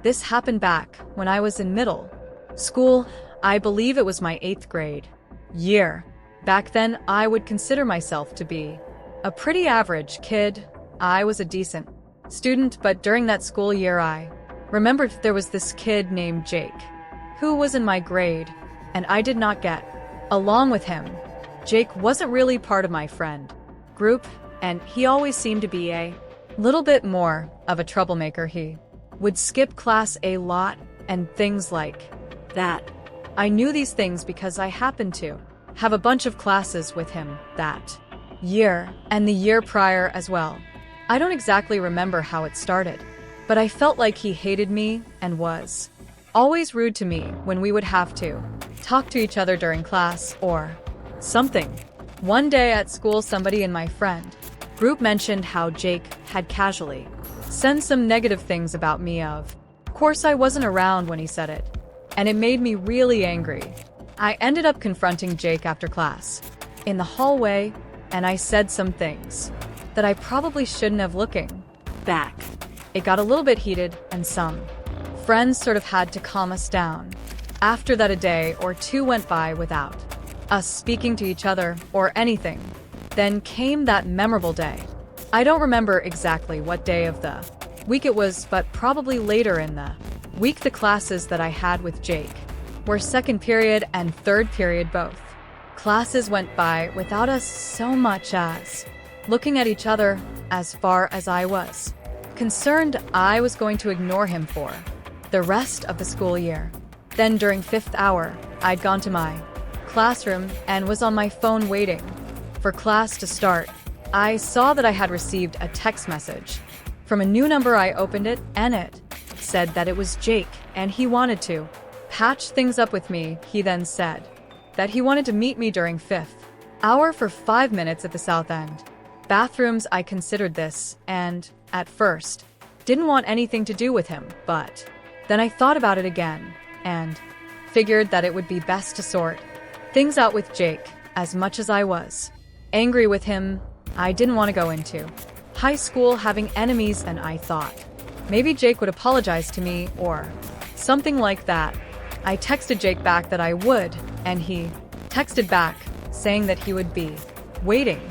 This happened back when I was in middle school. I believe it was my 8th grade year. Back then, I would consider myself to be a pretty average kid. I was a decent student, but during that school year, I remembered there was this kid named Jake who was in my grade, and I did not get along with him. Jake wasn't really part of my friend group, and he always seemed to be a little bit more of a troublemaker. He would skip class a lot and things like that. I knew these things because I happened to have a bunch of classes with him that year and the year prior as well. I don't exactly remember how it started, but I felt like he hated me and was always rude to me when we would have to talk to each other during class or something. One day at school, somebody in my friend group mentioned how Jake had casually said some negative things about me. Of course, I wasn't around when he said it, and it made me really angry. I ended up confronting Jake after class in the hallway, and I said some things that I probably shouldn't have. Looking back, it got a little bit heated, and some friends sort of had to calm us down. After that, a day or two went by without us speaking to each other or anything. Then came that memorable day. I don't remember exactly what day of the week it was, but probably later in the week. The classes that I had with Jake were second period and third period both. Classes went by without us so much as looking at each other. As far as I was concerned, I was going to ignore him for the rest of the school year. Then during 5th hour, I'd gone to my classroom and was on my phone waiting for class to start. I saw that I had received a text message from a new number. I opened it, and it said that it was Jake, and he wanted to patch things up with me. He then said that he wanted to meet me during 5th hour for 5 minutes at the South End bathrooms. I considered this, and at first didn't want anything to do with him, but then I thought about it again and figured that it would be best to sort things out with Jake. As much as I was angry with him, I didn't want to go into high school having enemies, and I thought maybe Jake would apologize to me or something like that. I texted Jake back that I would, and he texted back saying that he would be waiting.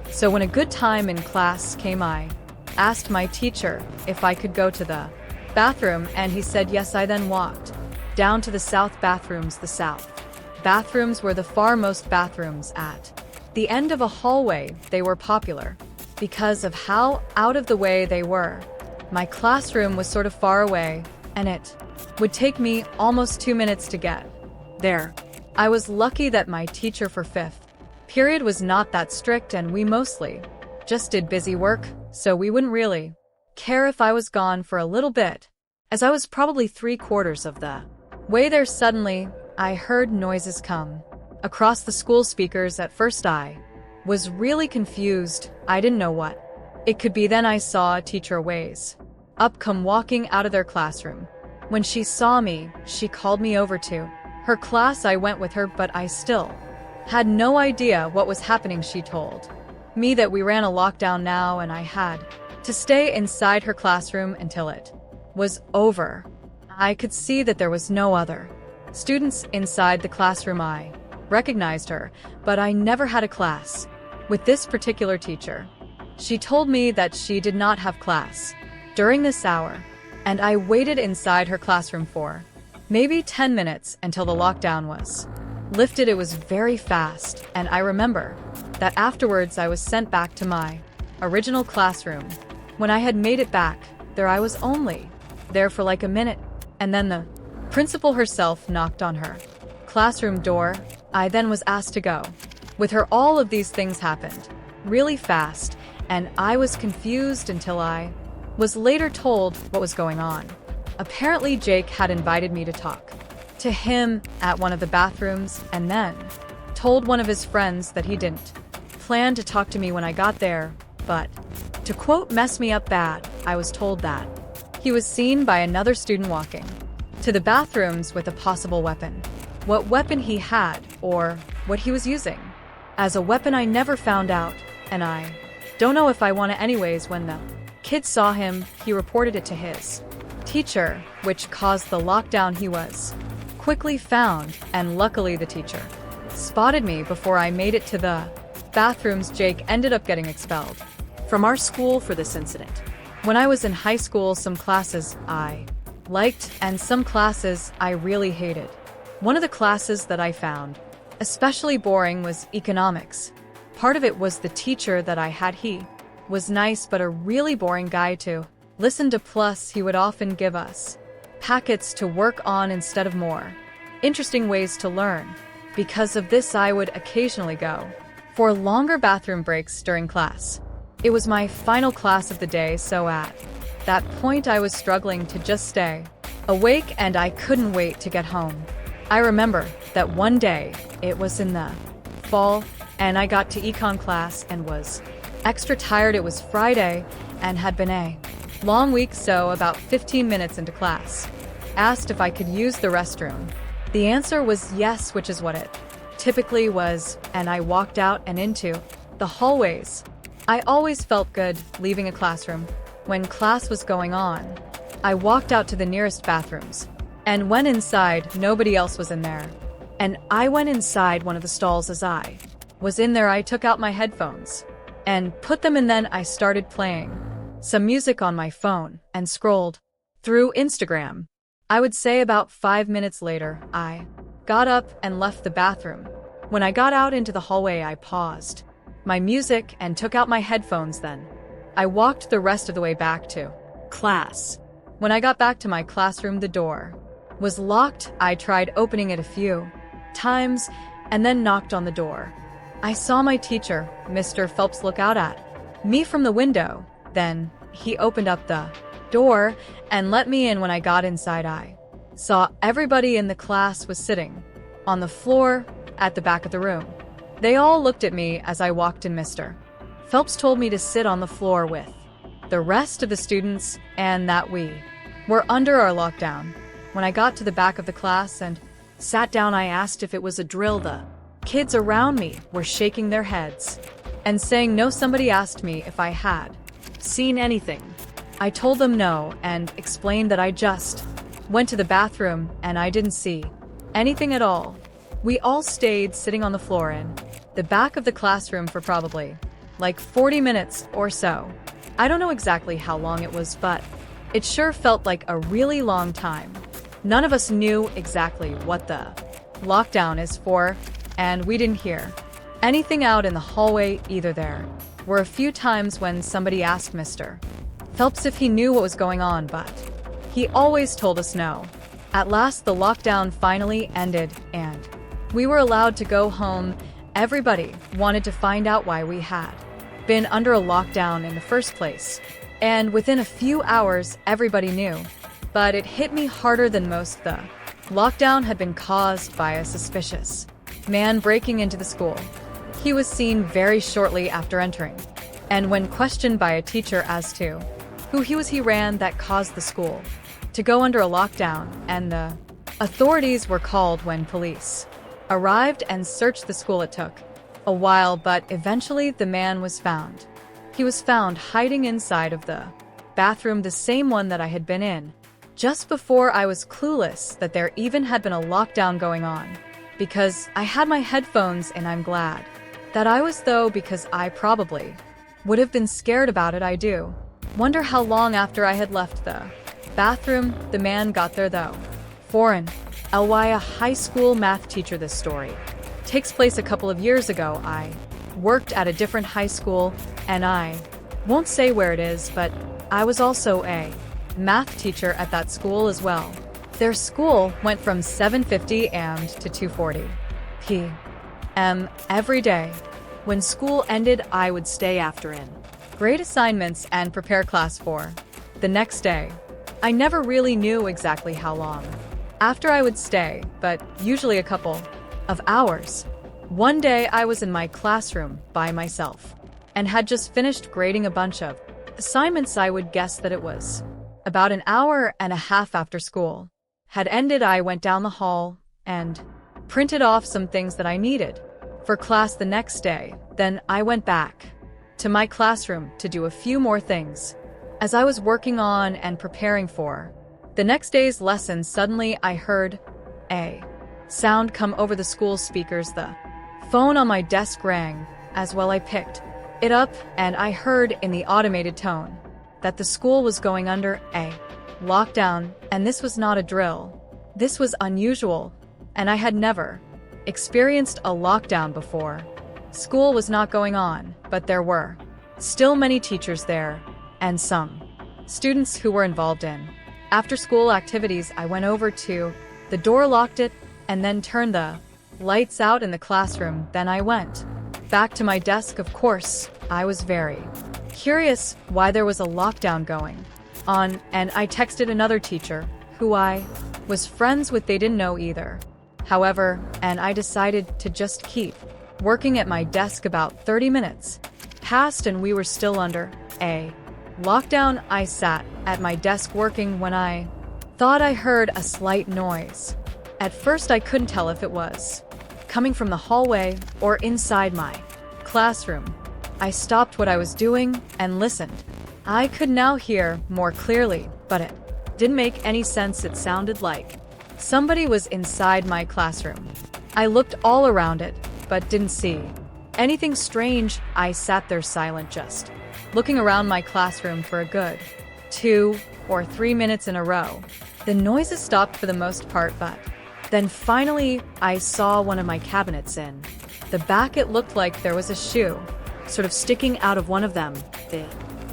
So when a good time in class came, I asked my teacher if I could go to the bathroom, and he said yes. I then walked down to the south bathrooms. The south bathrooms were the farmost bathrooms at the end of a hallway. They were popular because of how out of the way they were. My classroom was sort of far away, and it would take me almost 2 minutes to get there. I was lucky that my teacher for 5th period was not that strict, and we mostly just did busy work, so we wouldn't really care if I was gone for a little bit, as I was probably 3/4 of the way there. Suddenly, I heard noises come across the school speakers. At first, I was really confused. I didn't know what it could be. Then I saw a teacher ways up come walking out of their classroom. When she saw me, she called me over to her class. I went with her, but I still had no idea what was happening. She told me that we ran a lockdown now, and I had to stay inside her classroom until it was over. I could see that there was no other students inside the classroom. I recognized her, but I never had a class with this particular teacher. She told me that she did not have class during this hour, and I waited inside her classroom for maybe 10 minutes until the lockdown was lifted. It was very fast, and I remember that afterwards I was sent back to my original classroom. When I had made it back there, I was only there for like a minute, and then the principal herself knocked on her classroom door. I then was asked to go with her. All of these things happened really fast, and I was confused until I was later told what was going on. Apparently, Jake had invited me to talk to him at one of the bathrooms, and then told one of his friends that he didn't plan to talk to me when I got there, but to quote, mess me up bad. I was told that he was seen by another student walking to the bathrooms with a possible weapon. What weapon he had, or what he was using as a weapon, I never found out, and I don't know if I want to anyways. When the kid saw him, he reported it to his teacher, which caused the lockdown. He was quickly found, and luckily the teacher spotted me before I made it to the bathrooms. Jake ended up getting expelled from our school for this incident. When I was in high school, some classes I liked and some classes I really hated. One of the classes that I found especially boring was economics. Part of it was the teacher that I had. He was nice but a really boring guy to listen to, plus he would often give us packets to work on instead of more interesting ways to learn. Because of this, I would occasionally go for longer bathroom breaks during class. It was my final class of the day, so at that point I was struggling to just stay awake and I couldn't wait to get home. I remember that one day, it was in the fall, and I got to econ class and was extra tired. It was Friday and had been a long week, so about 15 minutes into class, asked if I could use the restroom. The answer was yes, which is what it typically was, and I walked out and into the hallways. I always felt good leaving a classroom when class was going on. I walked out to the nearest bathrooms and went inside. Nobody else was in there, and I went inside one of the stalls. As I was in there, I took out my headphones and put them in. Then I started playing some music on my phone and scrolled through Instagram. I would say about 5 minutes later, I got up and left the bathroom. When I got out into the hallway, I paused my music and took out my headphones. Then I walked the rest of the way back to class. When I got back to my classroom, the door was locked. I tried opening it a few times and then knocked on the door. I saw my teacher, Mr. Phelps, look out at me from the window. Then he opened up the door and let me in. When I got inside, I saw everybody in the class was sitting on the floor at the back of the room. They all looked at me as I walked in. Mr. Phelps told me to sit on the floor with the rest of the students and that we were under our lockdown. When I got to the back of the class and sat down, I asked if it was a drill. The kids around me were shaking their heads and saying no. Somebody asked me if I had seen anything. I told them no and explained that I just went to the bathroom and I didn't see anything at all. We all stayed sitting on the floor in the back of the classroom for probably like 40 minutes or so. I don't know exactly how long it was, but it sure felt like a really long time. None of us knew exactly what the lockdown is for, and we didn't hear anything out in the hallway either. There were a few times when somebody asked Mr. Phelps if he knew what was going on, but he always told us no. At last, the lockdown finally ended, and we were allowed to go home. Everybody wanted to find out why we had been under a lockdown in the first place, and within a few hours, everybody knew. But it hit me harder than most. The lockdown had been caused by a suspicious man breaking into the school. He was seen very shortly after entering, and when questioned by a teacher as to who he was, he ran. That caused the school to go under a lockdown, and the authorities were called. When police arrived and searched the school, it took a while, but eventually the man was found. He was found hiding inside of the bathroom, the same one that I had been in just before. I was clueless that there even had been a lockdown going on because I had my headphones, and I'm glad that I was, though, because I probably would have been scared about it. I do wonder how long after I had left the bathroom the man got there, though. Foreign Ly, a high school math teacher. This story takes place a couple of years ago. I worked at a different high school, and I won't say where it is, but I was also a math teacher at that school as well. Their school went from 7:50 a.m. to 2:40 p.m. every day. When school ended, I would stay after in grade assignments and prepare class for the next day. I never really knew exactly how long after I would stay, but usually a couple of hours. One day I was in my classroom by myself and had just finished grading a bunch of assignments. I would guess that it was about an hour and a half after school had ended. I went down the hall and printed off some things that I needed for class the next day. Then I went back to my classroom to do a few more things. As I was working on and preparing for The next day's lesson, suddenly I heard a sound come over the school speakers. The phone on my desk rang. As well, I picked it up, and I heard in the automated tone that the school was going under a lockdown, and this was not a drill. This was unusual, and I had never experienced a lockdown before. School was not going on, but there were still many teachers there, and some students who were involved in after-school activities. I went over to the door, locked it, and then turned the lights out in the classroom. Then I went back to my desk. Of course, I was very curious why there was a lockdown going on, and I texted another teacher who I was friends with. They didn't know either. However, and I decided to just keep working at my desk. About 30 minutes passed and we were still under a lockdown. I sat at my desk working when I thought I heard a slight noise. At first, I couldn't tell if it was coming from the hallway or inside my classroom. I stopped what I was doing and listened. I could now hear more clearly, but it didn't make any sense. It sounded like somebody was inside my classroom. I looked all around it, but didn't see anything strange. I sat there silent, just looking around my classroom for a good 2 or 3 minutes in a row. The noises stopped for the most part, but then finally I saw one of my cabinets in the back. It looked like there was a shoe sort of sticking out of one of them. The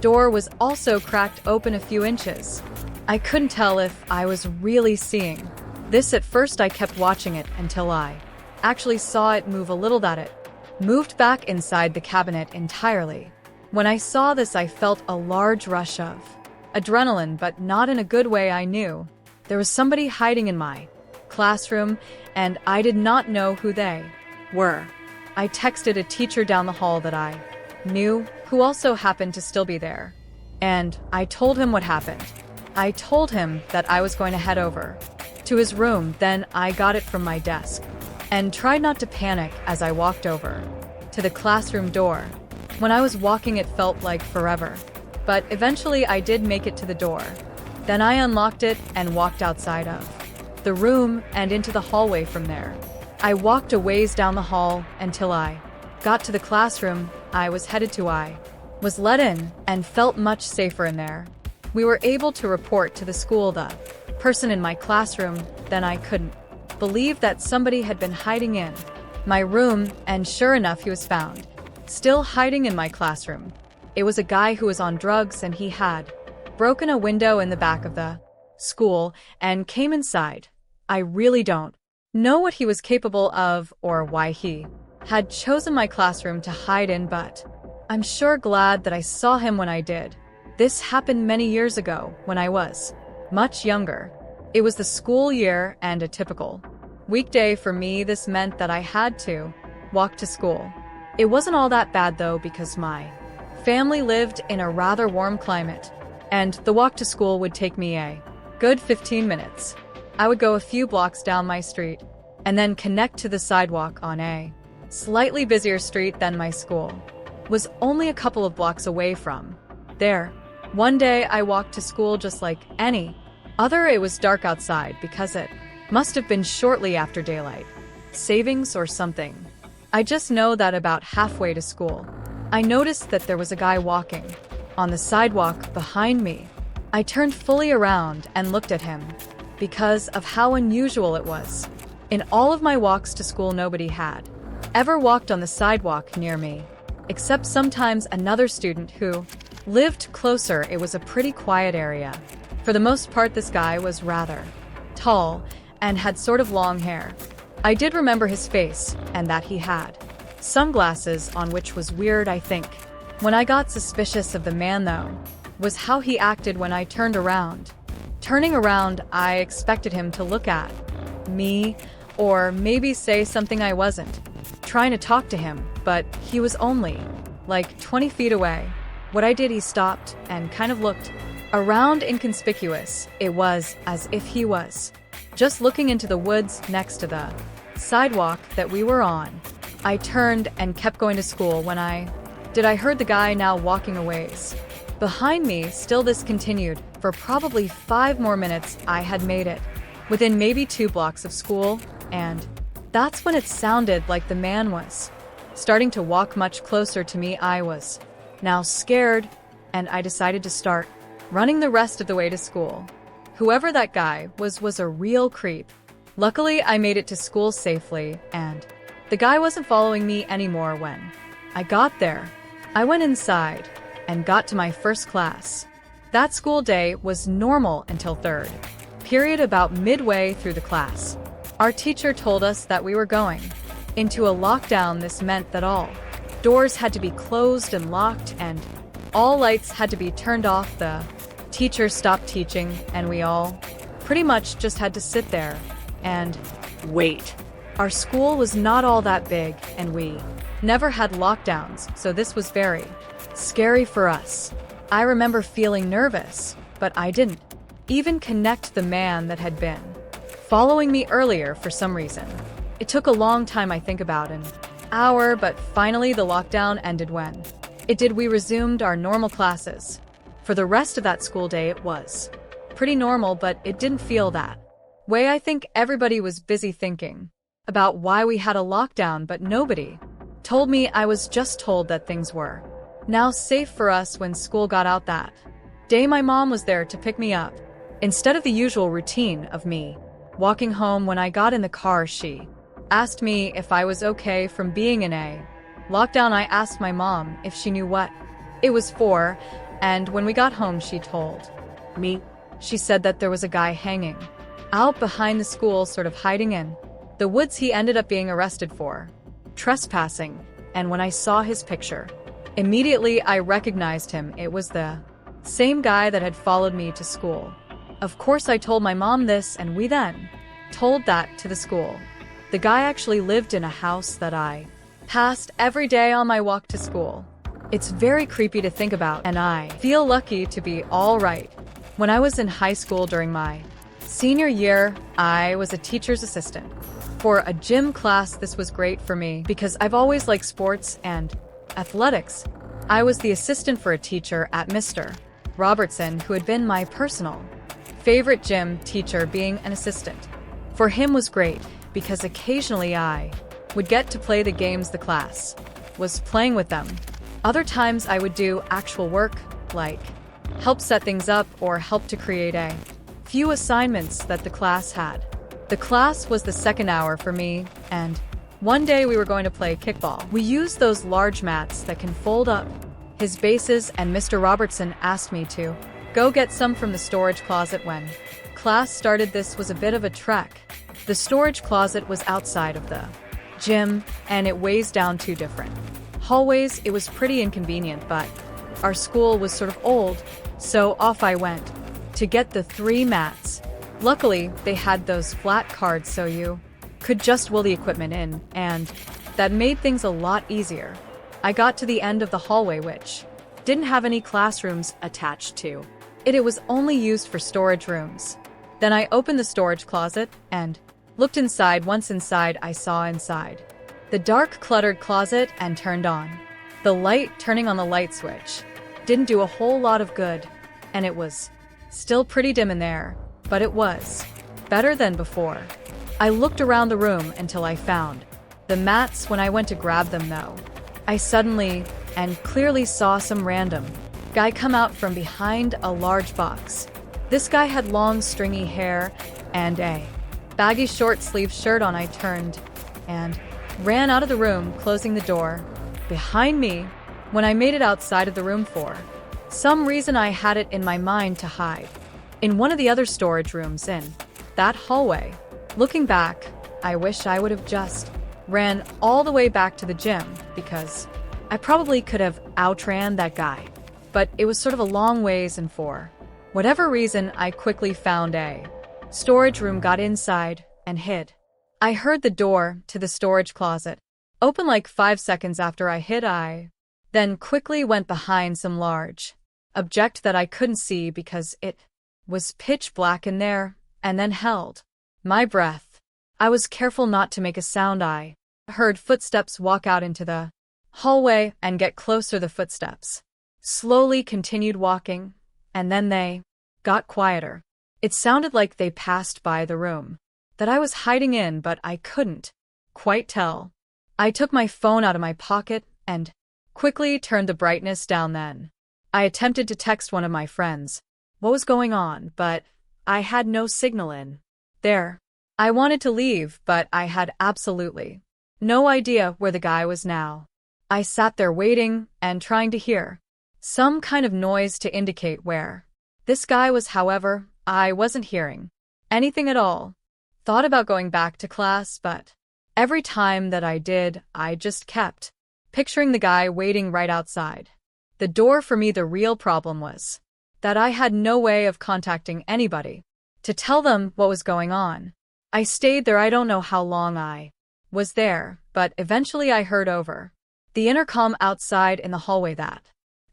door was also cracked open a few inches. I couldn't tell if I was really seeing this at first. I kept watching it until I actually saw it move a little, that it moved back inside the cabinet entirely. When I saw this, I felt a large rush of adrenaline, but not in a good way. I knew there was somebody hiding in my classroom, and I did not know who they were. I texted a teacher down the hall that I knew, who also happened to still be there, and I told him what happened. I told him that I was going to head over to his room. Then I got it from my desk and tried not to panic as I walked over to the classroom door. When I was walking, it felt like forever, but eventually I did make it to the door. Then I unlocked it and walked outside of the room and into the hallway. From there, I walked a ways down the hall until I got to the classroom I was headed to. I was let in and felt much safer in there. We were able to report to the school the person in my classroom. Then I couldn't believe that somebody had been hiding in my room, and sure enough, he was found still hiding in my classroom. It was a guy who was on drugs, and he had broken a window in the back of the school and came inside. I really don't know what he was capable of or why he had chosen my classroom to hide in, but I'm sure glad that I saw him when I did. This happened many years ago when I was much younger. It was the school year and a typical weekday for me. This meant that I had to walk to school. It wasn't all that bad though, because my family lived in a rather warm climate, and the walk to school would take me a good 15 minutes. I would go a few blocks down my street and then connect to the sidewalk on a slightly busier street than my school was only a couple of blocks away from there. One day I walked to school just like any other. It was dark outside because it must have been shortly after daylight savings or something. I just know that about halfway to school, I noticed that there was a guy walking on the sidewalk behind me. I turned fully around and looked at him because of how unusual it was. In all of my walks to school, nobody had ever walked on the sidewalk near me, except sometimes another student who lived closer. It was a pretty quiet area. For the most part, this guy was rather tall and had sort of long hair. I did remember his face and that he had sunglasses on, which was weird, I think. When I got suspicious of the man, though, was how he acted when I turned around. Turning around, I expected him to look at me or maybe say something. I wasn't trying to talk to him, but he was only like 20 feet away. What I did, he stopped and kind of looked around, inconspicuous. It was as if he was just looking into the woods next to the sidewalk that we were on. I turned and kept going to school. When I heard the guy now walking a ways Behind me, still this continued. For probably 5 more minutes, I had made it. Within maybe 2 blocks of school, and that's when it sounded like the man was starting to walk much closer to me. I was now scared, and I decided to start running the rest of the way to school. Whoever that guy was a real creep. Luckily, I made it to school safely, and the guy wasn't following me anymore. When I got there, I went inside and got to my first class. That school day was normal until third period. About midway through the class, our teacher told us that we were going into a lockdown. This meant that all doors had to be closed and locked, and all lights had to be turned off. The teacher stopped teaching, and we all pretty much just had to sit there and wait. Our school was not all that big, and we never had lockdowns, so this was very scary for us. I remember feeling nervous, but I didn't even connect the man that had been following me earlier for some reason. It took a long time, I think about an hour, but finally the lockdown ended. When it did, we resumed our normal classes. For the rest of that school day, it was pretty normal, but it didn't feel that way. I think everybody was busy thinking about why we had a lockdown, but nobody told me. I was just told that things were now safe for us. When school got out that day, my mom was there to pick me up. Instead of the usual routine of me walking home, when I got in the car, she asked me if I was okay from being in a lockdown. I asked my mom if she knew what it was for, and when we got home, she told me. She said that there was a guy hanging out behind the school, sort of hiding in the woods. He ended up being arrested for trespassing, and when I saw his picture, immediately I recognized him. It was the same guy that had followed me to school. Of course, I told my mom this, and we then told that to the school. The guy actually lived in a house that I passed every day on my walk to school. It's very creepy to think about, and I feel lucky to be all right. When I was in high school during my senior year, I was a teacher's assistant for a gym class. This was great for me because I've always liked sports and athletics. I was the assistant for a teacher at Mr. Robertson, who had been my personal favorite gym teacher. Being an assistant for him was great because occasionally I would get to play the games the class was playing with them. Other times I would do actual work, like help set things up or help to create a few assignments that the class had. The class was the second hour for me, and one day we were going to play kickball. We used those large mats that can fold up his bases, and Mr. Robertson asked me to go get some from the storage closet. When class started, this was a bit of a trek. The storage closet was outside of the gym, and it weighs down 2 different hallways. It was pretty inconvenient, but our school was sort of old, so off I went to get the 3 mats. Luckily, they had those flat cards so you could just wheel the equipment in, and that made things a lot easier. I got to the end of the hallway, which didn't have any classrooms attached to it. It was only used for storage rooms. Then I opened the storage closet and looked inside. Once inside, I saw inside the dark, cluttered closet and turned on the light. Turning on the light switch didn't do a whole lot of good, and it was still pretty dim in there, but it was better than before. I looked around the room until I found the mats. When I went to grab them, though, I suddenly and clearly saw some random guy come out from behind a large box. This guy had long, stringy hair and a baggy short-sleeved shirt on. I turned and ran out of the room, closing the door behind me. When I made it outside of the room, for some reason I had it in my mind to hide in one of the other storage rooms in that hallway. Looking back, I wish I would have just ran all the way back to the gym, because I probably could have outran that guy. But it was sort of a long ways, and for whatever reason, I quickly found a storage room, got inside, and hid. I heard the door to the storage closet open like 5 seconds after I hid. I then quickly went behind some large object that I couldn't see because it was pitch black in there, and then held my breath. I was careful not to make a sound. I heard footsteps walk out into the hallway and get closer. The footsteps slowly continued walking, and then they got quieter. It sounded like they passed by the room that I was hiding in, but I couldn't quite tell. I took my phone out of my pocket and quickly turned the brightness down. Then I attempted to text one of my friends what was going on, but I had no signal in there. I wanted to leave, but I had absolutely no idea where the guy was now. I sat there waiting and trying to hear some kind of noise to indicate where this guy was. However, I wasn't hearing anything at all. Thought about going back to class, but every time that I did, I just kept picturing the guy waiting right outside the door for me. The real problem was that I had no way of contacting anybody to tell them what was going on. I stayed there. I don't know how long I was there, but eventually I heard over the intercom outside in the hallway that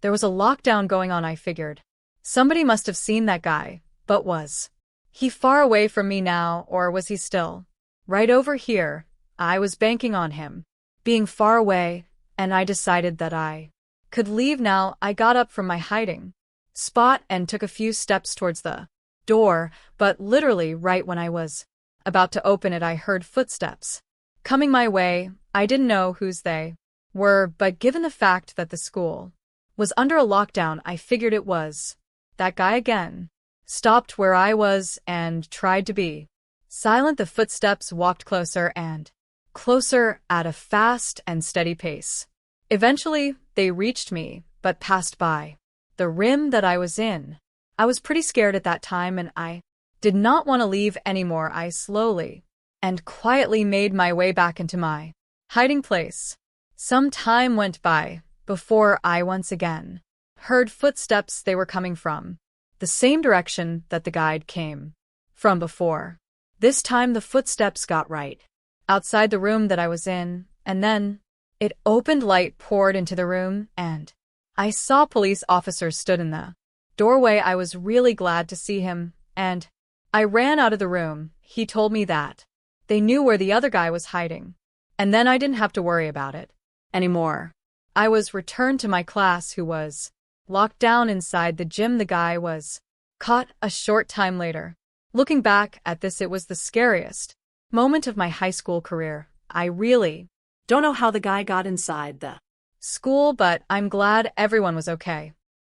there was a lockdown going on. I figured somebody must have seen that guy, but was he far away from me now, or was he still right over here? I was banking on him being far away, and I decided that I could leave now. I got up from my hiding spot and took a few steps towards the door, but literally right when I was about to open it, I heard footsteps coming my way. I didn't know whose they were, but given the fact that the school was under a lockdown, I figured it was that guy again. Stopped where I was and tried to be silent. The footsteps walked closer and closer at a fast and steady pace. Eventually, they reached me, but passed by the rim that I was in. I was pretty scared at that time, and I did not want to leave anymore. I slowly and quietly made my way back into my hiding place. Some time went by before I once again heard footsteps. They were coming from the same direction that the guide came from before. This time the footsteps got right outside the room that I was in, and then it opened. Light poured into the room, and I saw police officers stood in the doorway. I was really glad to see him, and I ran out of the room. He told me that they knew where the other guy was hiding, and then I didn't have to worry about it anymore. I was returned to my class, who was locked down inside the gym. The guy was caught a short time later. Looking back at this, it was the scariest moment of my high school career. I really don't know how the guy got inside the school, but I'm glad everyone was okay.